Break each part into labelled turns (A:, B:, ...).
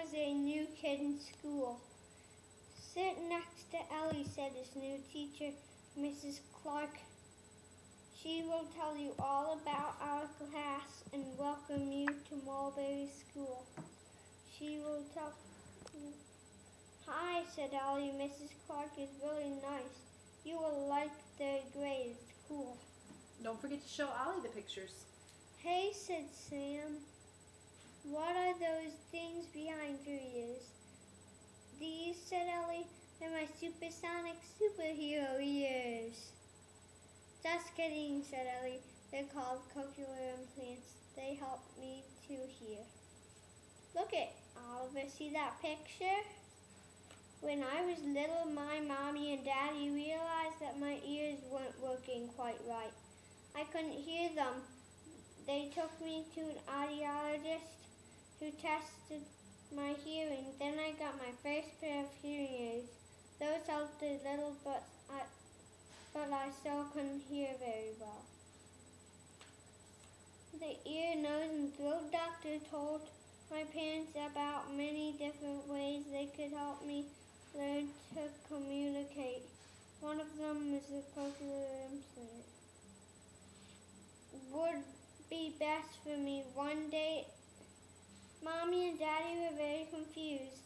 A: was a new kid in school. Sit next to Ellie, said his new teacher, Mrs. Clark. She will tell you all about our class and welcome you to Mulberry School. She will tell you. Hi, said Ellie. Mrs. Clark is really nice. You will like third grade. It's cool.
B: Don't forget to show Ollie the pictures.
A: Hey, said Sam. What are those things behind your ears? These, said Ellie, are my supersonic superhero ears. Just kidding, said Ellie. They're called cochlear implants. They help me to hear. Look at Oliver. See that picture? When I was little, my mommy and daddy realized that my ears weren't working quite right. I couldn't hear them. They took me to an audiologist who tested my hearing. Then I got my first pair of hearing aids. Those helped a little, but I still couldn't hear very well. The ear, nose, and throat doctor told my parents about many different ways they could help me learn to communicate. One of them is a cochlear implant. Would be best for me. One day, Mommy and Daddy were very confused.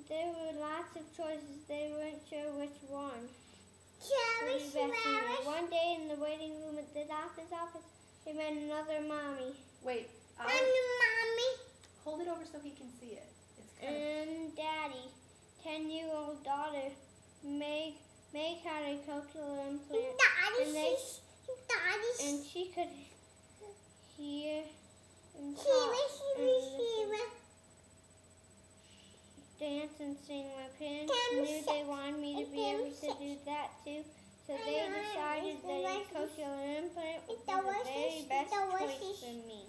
A: There were lots of choices. They weren't sure which one would be best for me. One day in the waiting room at the doctor's office, they met another mommy.
B: Wait, Ollie,
C: Mommy.
B: hold it over so he can see it. It's kind
A: And Daddy, 10-year-old daughter, Meg had a cochlear implant. And she could hear and talk and dance and sing. My parents knew they wanted me to be able to do that too, so they decided that a cochlear implant would be the very best choice for me.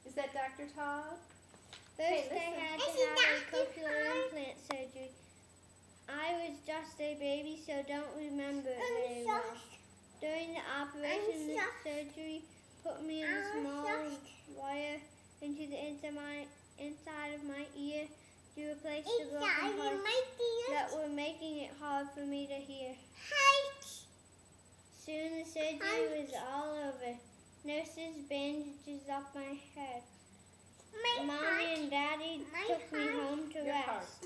B: Is that Dr. Todd?
A: First,
B: Hey,
A: I had to
B: listen.
A: have a cochlear implant surgery. I was just a baby, so don't remember it very well. During the operation, the surgery put me in a small wire into the inside of my ear to replace the broken parts that were making it hard for me to hear. Soon the surgery was all over. Nurses bandages up my head. Mommy and Daddy took me home to rest.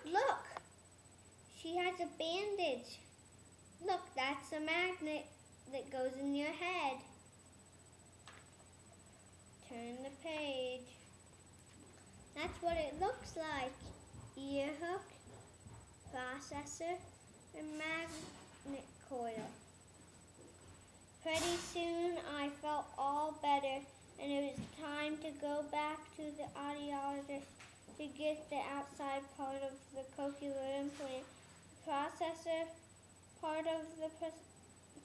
A: Look, she has a bandage. Look, that's a magnet that goes in your head. Turn the page. That's what it looks like. Ear hook, processor, and magnet coil. Pretty soon I felt all better, and it was time to go back to the audiologist to get the outside part of the cochlear implant. The processor part of the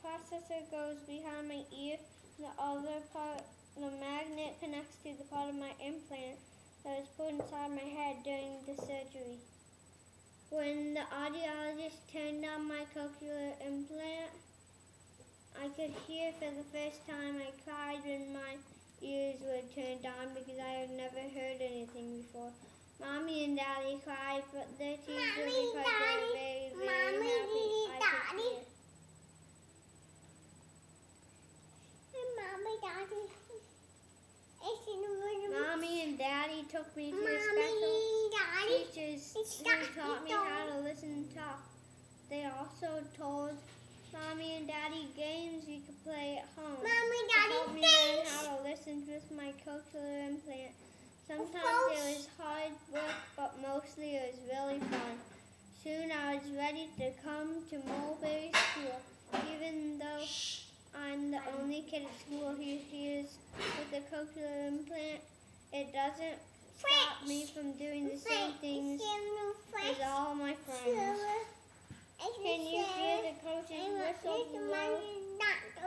A: processor goes behind my ear, and the other part, the magnet, connects to the part of my implant that was put inside my head during the surgery. When the audiologist turned on my cochlear implant, I could hear for the first time. I cried when my ears were turned on because I had never heard anything before. Mommy and Daddy cried, but their tears were because they were very, very happy I could hear. Mommy and Daddy took me to a special teachers who taught me how to listen and talk. They also told Mommy and Daddy games you could play at home. To help me learn how to listen with my cochlear implant. Sometimes it was hard work, but mostly it was really fun. Soon I was ready to come to Mulberry School, even though I'm the only kid at school who hears with a cochlear implant. It doesn't stop me from doing the same things as all my friends. Can you hear the coach's whistle blow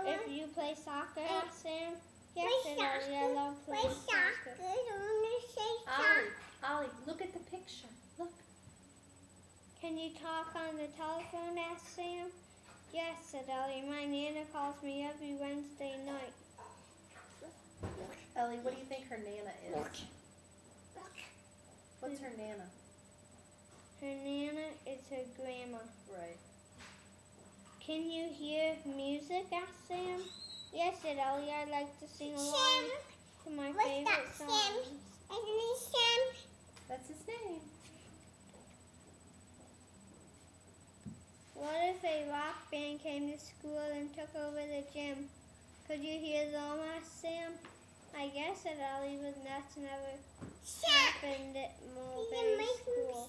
A: if you play soccer, asked Sam? Yes, said Ellie, I love playing soccer.
B: Ollie, look at the picture. Look.
A: Can you talk on the telephone, asked Sam? Yes, said Ellie. My Nana calls me every Wednesday night.
B: Ellie, what do you think her Nana is? What's her Nana?
A: Her Nana is her grandma.
B: Right.
A: Can you hear music? Asked Sam. Yes, said Ellie. I'd like to sing along to my favorite songs.
B: That's his name.
A: What if a rock band came to school and took over the gym? Could you hear them? Asked Sam. I guess said Ellie, but that's never happened at Mulberry School.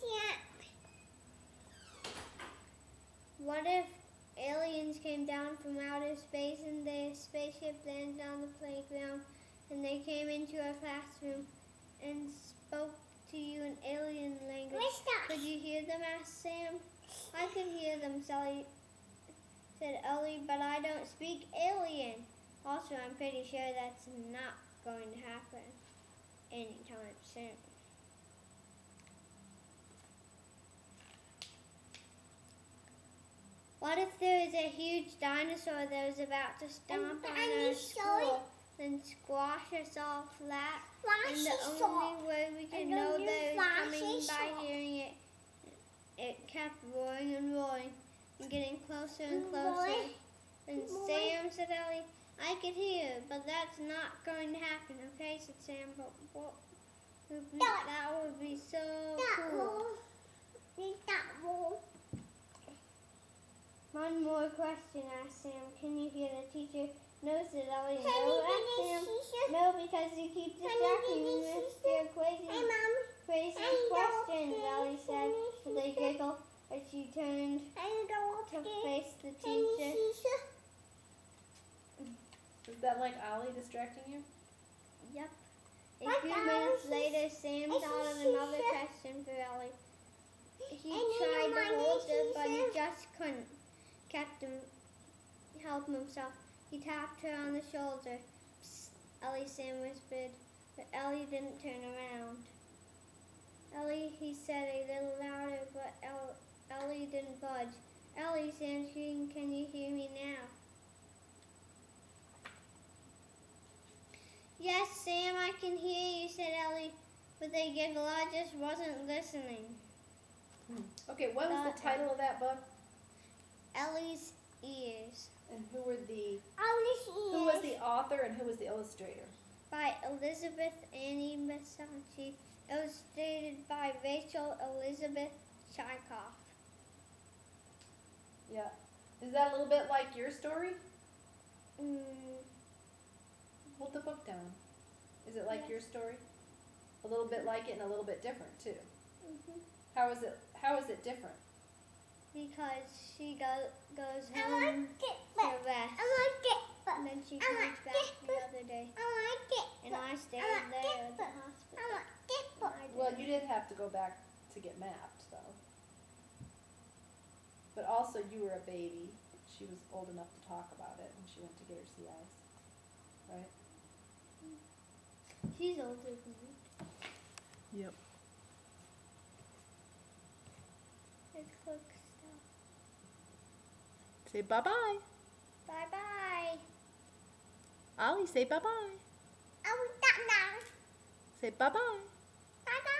A: What if aliens came down from outer space and their spaceship landed on the playground and they came into our classroom and spoke to you in alien language? Could you hear them? Asked Sam. I could hear them, said Ellie, but I don't speak alien. Also, I'm pretty sure that's not going to happen anytime soon. What if there is a huge dinosaur that is about to stomp on our school, then squash us all flat? And the only way we can know that it was coming by hearing it, it kept roaring and roaring and getting closer and closer. And Sam, said Ellie, I could hear, but that's not going to happen. Okay, said Sam, but what would be, that would be so cool. One more question, asked Sam. Can you hear the teacher? No, said Ellie. No, asked Sam. No, because you keep distracting me with your crazy questions, Ellie said with a giggle as she turned to face the teacher.
B: Is that like Ollie distracting you?
A: Yep. A few minutes later, Sam thought of another question for Ellie. He tried to hold her, but he just couldn't. Kept him help himself. He tapped her on the shoulder. Psst, Ellie, Sam whispered, but Ellie didn't turn around. Ellie, he said a little louder, but Ellie didn't budge. Ellie, Sam screamed, can you hear me now? Yes, Sam, I can hear you, said Ellie with a giggle. I just wasn't listening.
B: Okay, what was the title of that book?
A: Ellie's Ears.
B: And who was the author and who was the illustrator?
A: By Elizabeth Annie Massachi. Illustrated by Rachel Elizabeth Tchaikovsky.
B: Yeah. Is that a little bit like your story? Hold the book down. Is it like your story? A little bit like it and a little bit different too. How is it different?
A: Because she goes home to rest. And then she comes back the other day. And I stayed there at the hospital.
B: Well, you did have to go back to get mapped though. But also you were a baby. She was old enough to talk about it when she went to get her CIs. Right?
A: She's older than me.
B: Yep.
A: It's quick stuff.
B: Say bye-bye.
A: Bye-bye.
B: Ollie, say bye-bye. Say bye-bye.
A: Bye-bye.